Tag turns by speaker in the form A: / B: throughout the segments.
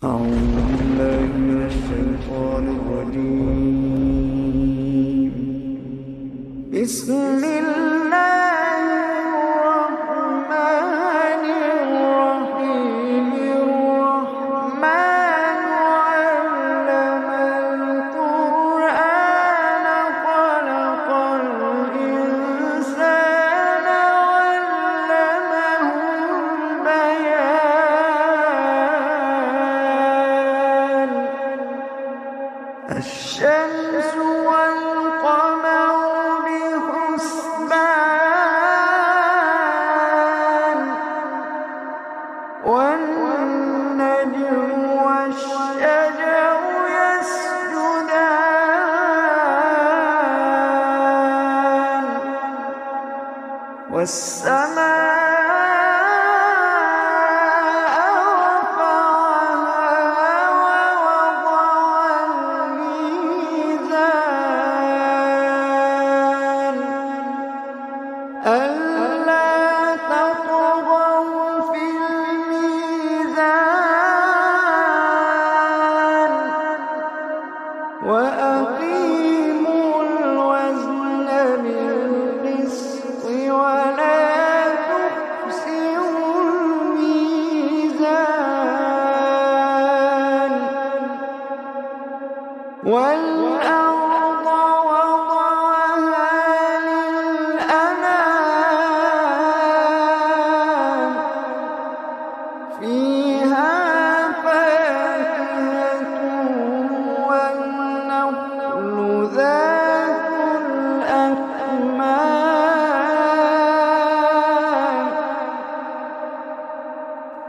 A: أعوذ بالله من الشيطان الرجيم. بسم الله الرحمن الرحيم. الرحمن علم القرآن خلق الإنسان علمه البيان. الشمس والقمر بحسبان، والنجم والشجر يسجدان، والسماء ألا تطغوا في الميزان، وأقيموا الوزن بالقسط ولا تخسروا الميزان. والأرض وضعها للأنام، فيها فاكهة والنخل ذات الأكمام،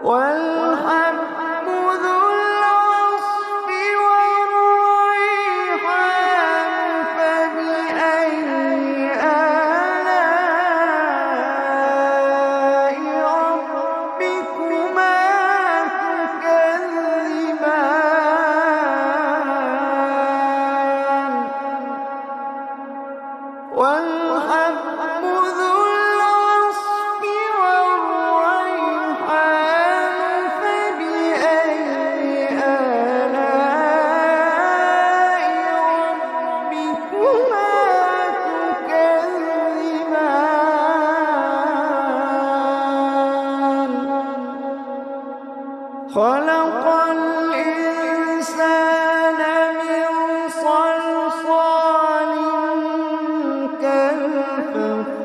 A: والحب ذو العصف والريحان. فبأي آلاء ربكما تكذبان؟ والحب ذو العصف والريحان. فبأي آلاء ربكما تكذبان؟ خلق الإنسان من صلصال كالفخار،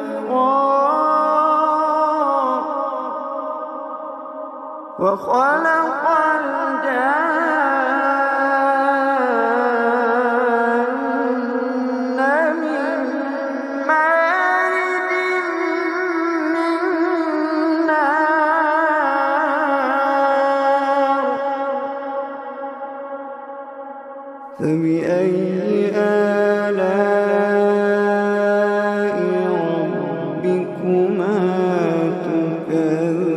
A: وخلق الجان من مارج من نار. فبأي آلاء ربكما تكذبان؟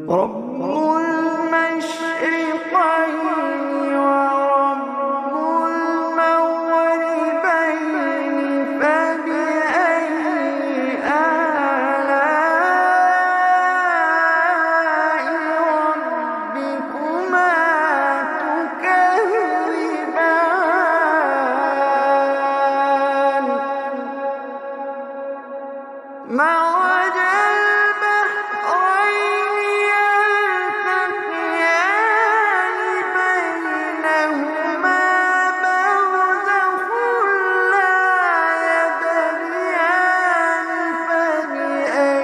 A: رب المشرقين ورب المغربين. فبأي آلاء ربكما تكذبان؟ مرج البحرين يلتقيان، بينهما برزخ لا يبغيان. فبأي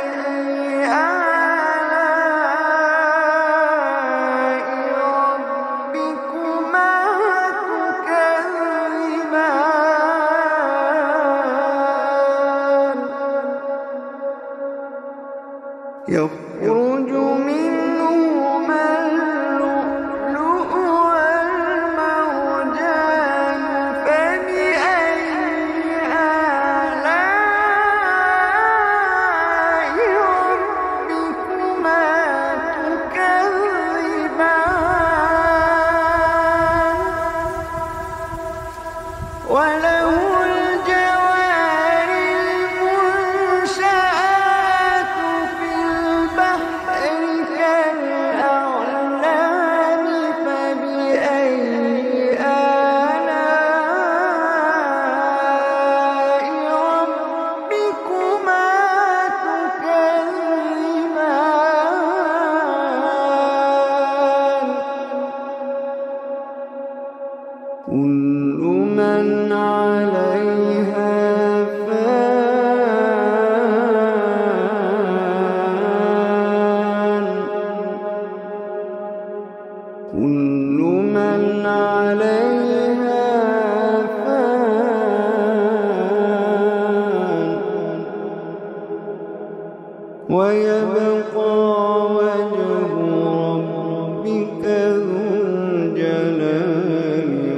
A: آلاء ربكما تكذبان؟ يخرج منهما اللؤلؤ والمرجان. فبأي آلاء ربكما تكذبان؟ وله الجوار المنشآت في ويبقى وجه ربك ذو الجلال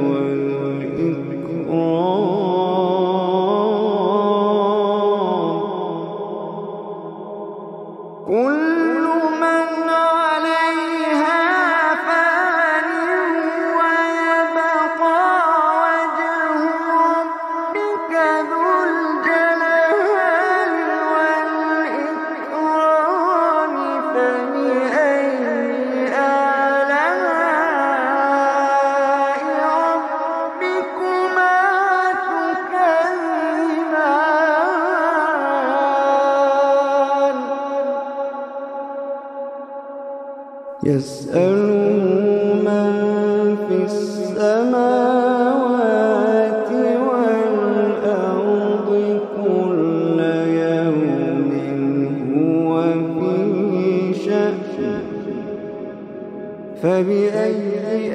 A: والإكرام. كل من عليها فان ويبقى وجه ربك ذو الجلال والإكرام. فبأي آلاء ربكما تكذبان. يسأله من في السماوات والأرض كل يوم هو في شأن. فبأي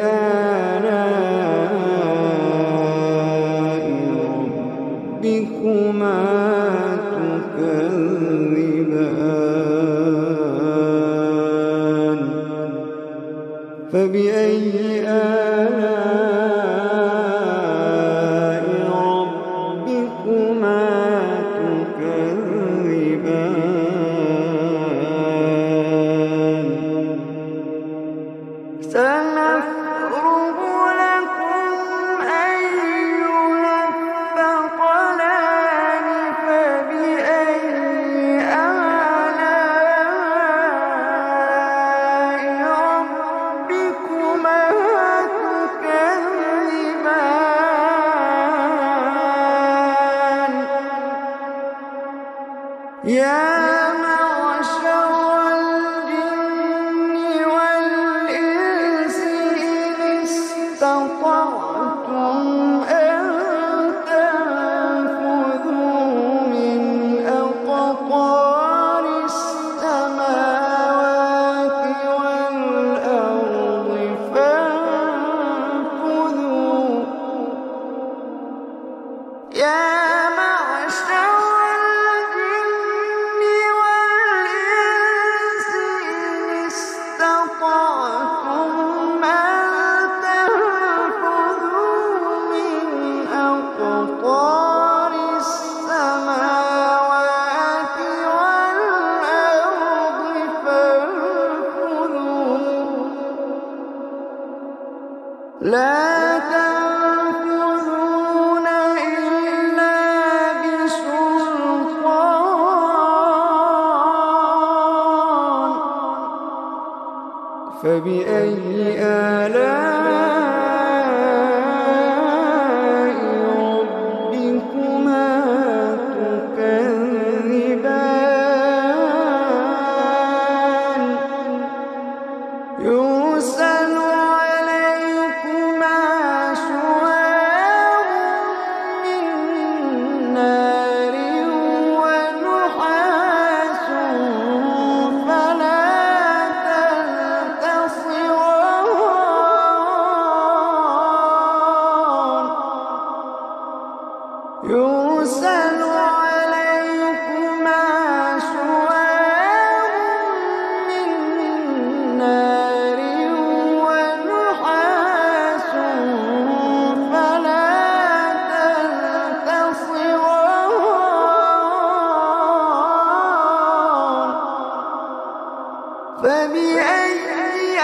A: آلاء ربكما تكذبان. فبأي آلاء ربكما تكذبان. سنفرغ لكم أيها الثقلان. فبأي آلاء ربكما تكذبان. يا معشر الجن والإنس إن استطعتم أن تنفذوا من أقطار السماوات والأرض فانفذوا. يا معشر الجن والإنس إن استطعتم أن تنفذوا من أقطار السماوات والأرض فانفذوا. لا تنفذون إلا بسلطان. فبأي آلاء ربكما تكذبان. يرسل عليكما شواظ من نار ونحاس فلا تنتصران. يرسل عليكما شواظ من نار ونحاس فلا تنتصران. فبأي